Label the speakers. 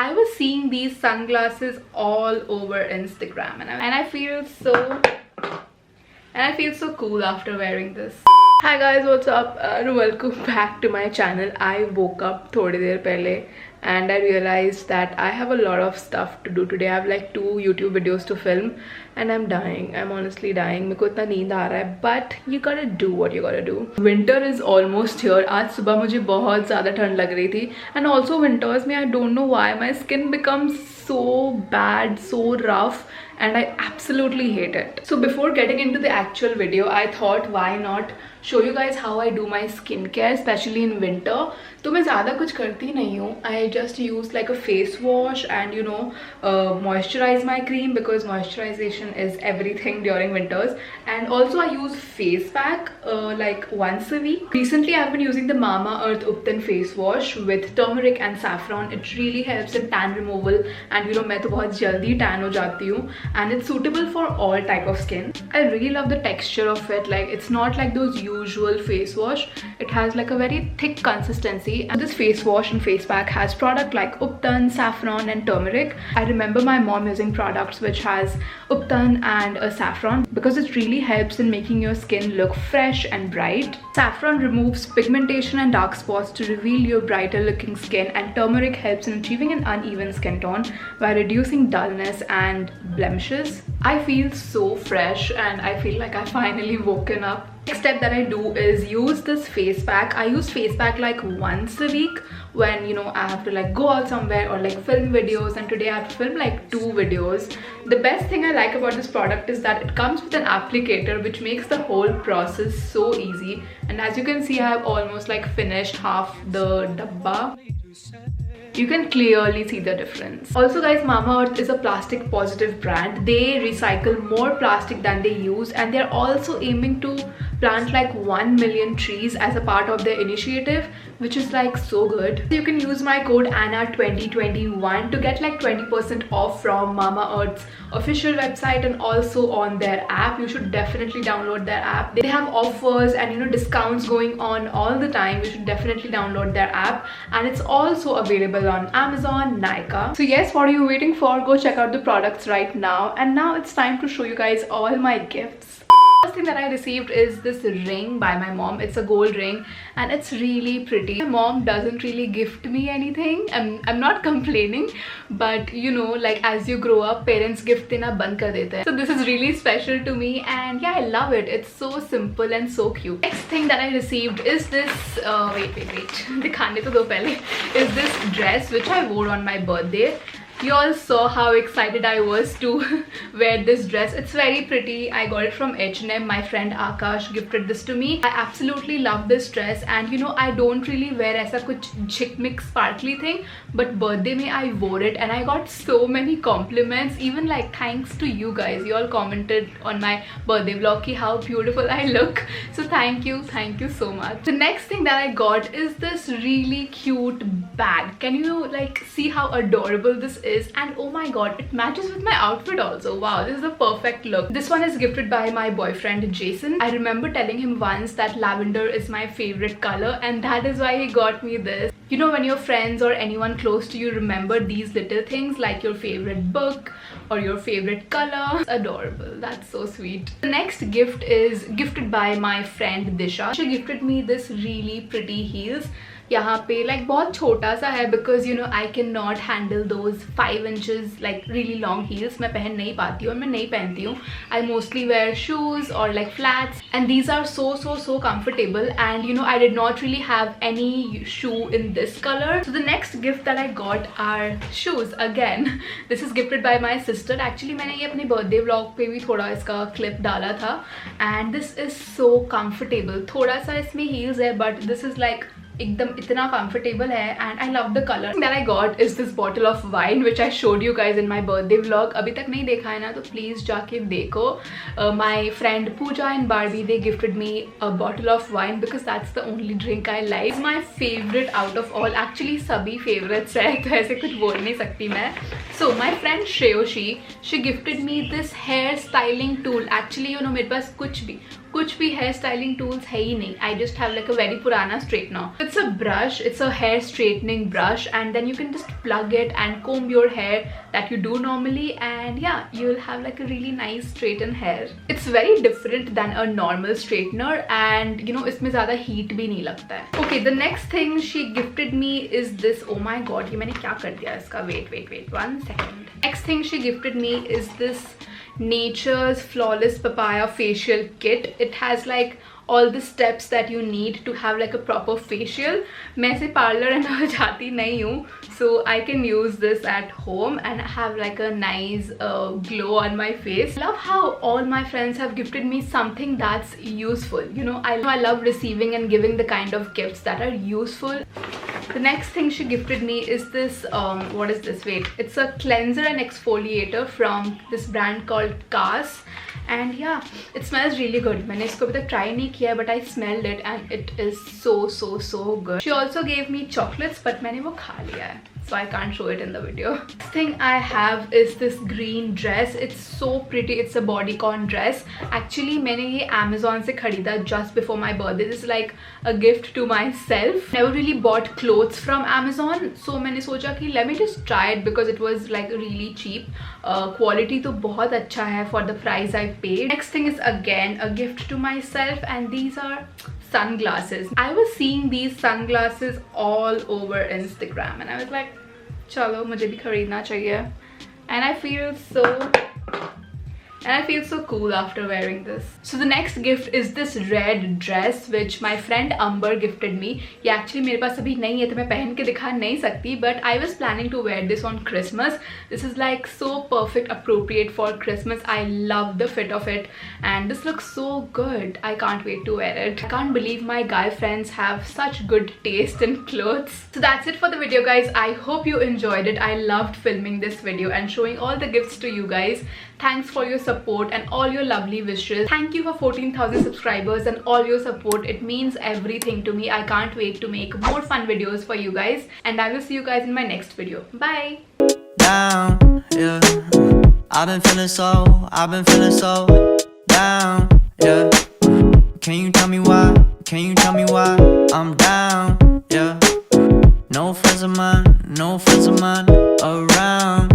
Speaker 1: I was seeing these sunglasses all over Instagram, and I feel so cool after wearing this. Hi guys, what's up and welcome back to my channel. I woke up थोड़ी देर पहले and I realized that I have a lot of stuff to do today. I have like 2 YouTube videos to film and I'm dying. I'm honestly dying. मेरे को इतना नींद आ रहा है, but you gotta do what you gotta do. Winter is almost here. आज सुबह मुझे बहुत ज़्यादा ठंड लग रही थी and also winters में I don't know why my skin becomes so bad, so rough, and I absolutely hate it. So before getting into the actual video, I thought why not show you guys how I do my skincare, especially in winter. तो मैं ज़्यादा कुछ करती नहीं हूँ. I just use like a face wash and you know moisturize my cream because moisturization is everything during winters. And also I use face pack like once a week. Recently I've been using the Mamaearth Uptan face wash with turmeric and saffron. It really helps in tan removal and you know मैं तो बहुत जल्दी tan हो जाती हूँ and it's suitable for all type of skin. I really love the texture of it. Like it's not like those usual face wash. It has like a very thick consistency. And this face wash and face pack has product like Uptan, saffron and turmeric. I remember my mom using products which has Uptan and a saffron because it really helps in making your skin look fresh and bright. Saffron removes pigmentation and dark spots to reveal your brighter looking skin, and turmeric helps in achieving an uneven skin tone by reducing dullness and blemishes. I feel so fresh and I feel like I finally woken up. Next step that I do is use this face pack. I use face pack like once a week when you know I have to like go out somewhere or like film videos, and today I have to film like 2 videos. The best thing I like about this product is that it comes with an applicator which makes the whole process so easy, and as you can see I have almost like finished half the dabba. You can clearly see the difference. Also guys, Mamaearth is a plastic positive brand. They recycle more plastic than they use, and they're also aiming to plant like 1 million trees as a part of their initiative, which is like so good. You can use my code ANNA2021 to get like 20% off from Mamaearth's official website and also on their app. You should definitely download their app. They have offers and you know discounts going on all the time. You should definitely download their app, and it's also available on Amazon, Nykaa. So yes, what are you waiting for? Go check out the products right now. And now it's time to show you guys all my gifts. First thing that I received is this ring by my mom. It's a gold ring and it's really pretty. My mom doesn't really gift me anything. I'm not complaining, but you know, like as you grow up, parents gift dena band kar dete hain. So this is really special to me and yeah, I love it. It's so simple and so cute. Next thing that I received is this wait dikhane to do pehle, is this dress which I wore on my birthday. You all saw how excited I was to wear this dress. It's very pretty. I got it from H&M. My friend Akash gifted this to me. I absolutely love this dress, and you know I don't really wear aisa kuch chick-mick sparkly thing, but birthday mein I wore it and I got so many compliments, even like thanks to you guys. You all commented on my birthday vlog ki how beautiful I look. So thank you so much. The next thing that I got is this really cute bag. Can you like see how adorable this is? And oh my god, it matches with my outfit also. Wow, this is the perfect look. This one is gifted by my boyfriend Jason. I remember telling him once that lavender is my favorite color, and that is why he got me this. You know, when your friends or anyone close to you remember these little things like your favorite book or your favorite color. It's adorable. That's so sweet. The next gift is gifted by my friend Disha. She gifted me this really pretty heels. यहाँ पे like बहुत छोटा सा है because you know I cannot handle those 5 inches like really long heels. मैं पहन नहीं पाती हूँ और मैं नहीं पहनती हूँ. I mostly wear shoes or like flats, and these are so comfortable, and you know I did not really have any shoe in this color. So the next gift that I got are shoes again. This is gifted by my sister. Actually मैंने ये अपने birthday vlog पे भी थोड़ा इसका clip डाला था, and this is so comfortable. थोड़ा सा इसमें heels है, but this is like एकदम इतना comfortable है, and I love the color. That I got is this bottle of wine which I showed you guys in my birthday vlog. अभी तक नहीं देखा है ना तो please जाके देखो. My friend Pooja and Barbie, they gifted me a bottle of wine because that's the only drink I like. It's my favorite out of all. Actually सभी favorites है तो ऐसे कुछ बोल नहीं सकती मैं. So my friend Shreyoshi, she gifted me this hair styling tool. Actually you know मेरे पास कुछ भी कुछ भी हेयर स्टाइलिंग टूल्स है ही नहीं. I just have like a very purana straightener. It's a brush, it's a hair straightening brush, and then you can just plug it and comb your hair that you do normally, and yeah, you'll have like a really nice straightened hair. It's very different than a normal straightener, and you know इसमें ज़्यादा heat भी नहीं लगता है. Okay, the next thing she gifted me is this. Oh my god, ये मैंने क्या कर दिया इसका? Wait, 1 second. Next thing she gifted me is this Nature's Flawless Papaya Facial Kit. It has like all the steps that you need to have like a proper facial. मैं से parlor अंदर जाती नहीं हूँ, so I can use this at home and have like a nice glow on my face. I love how all my friends have gifted me something that's useful. You know, I love receiving and giving the kind of gifts that are useful. The next thing she gifted me is this, what is this? Wait, it's a cleanser and exfoliator from this brand called Kaas. And yeah, it smells really good. मैंने इसको अभी तक try नहीं किया, but I smelled it and it is so good. She also gave me chocolates, but मैंने वो खा लिया है, so I can't show it in the video. Next thing I have is this green dress. It's so pretty. It's a bodycon dress. Actually मैंने ये Amazon से खरीदा just before my birthday. This is like a gift to myself. Never really bought clothes from Amazon, so मैंने सोचा कि let me just try it because it was like really cheap. Quality तो बहुत अच्छा है for the price I paid. Next thing is again a gift to myself, and these are sunglasses. I was seeing these sunglasses all over Instagram and I was like, चलो मुझे भी खरीदना चाहिए. And I feel so cool after wearing this. So the next gift is this red dress which my friend Amber gifted me. ये actually मेरे पास अभी नहीं है तो मैं पहन के दिखा नहीं सकती, but I was planning to wear this on Christmas. This is like so perfect, appropriate for Christmas. I love the fit of it and this looks so good. I can't wait to wear it. I can't believe my guy friends have such good taste in clothes. So that's it for the video, guys. I hope you enjoyed it. I loved filming this video and showing all the gifts to you guys. Thanks for your support and all your lovely wishes. Thank you for 14,000 subscribers and all your support. It means everything to me. I can't wait to make more fun videos for you guys, and I will see you guys in my next video. Bye.
Speaker 2: Down, yeah. I've been feeling so down, yeah. Can you tell me why? Can you tell me why I'm down, yeah? No friends of mine around.